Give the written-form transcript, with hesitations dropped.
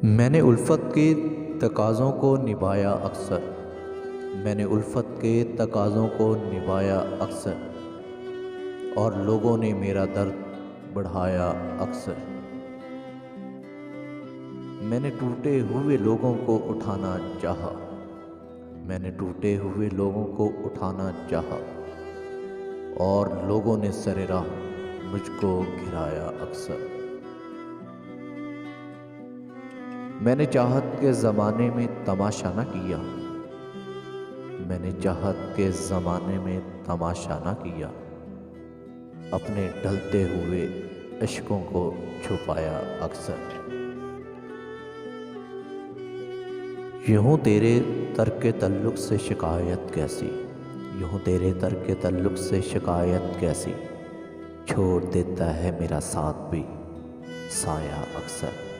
मैंने उल्फत के तकाज़ों को निभाया अक्सर। मैंने उल्फत के तकाज़ों को निभाया अक्सर, और लोगों ने मेरा दर्द बढ़ाया अक्सर। मैंने टूटे हुए लोगों को उठाना चाहा। मैंने टूटे हुए लोगों को उठाना चाहा, और लोगों ने सरे राह मुझको घिराया अक्सर। मैंने चाहत के ज़माने में तमाशा न किया। मैंने चाहत के ज़माने में तमाशा न किया, अपने ढलते हुए इश्कों को छुपाया अक्सर। यूं तेरे तर्क तल्लुक़ से शिकायत कैसी, यूं तेरे तर्क तल्लुक़ से शिकायत कैसी, छोड़ देता है मेरा साथ भी साया अक्सर।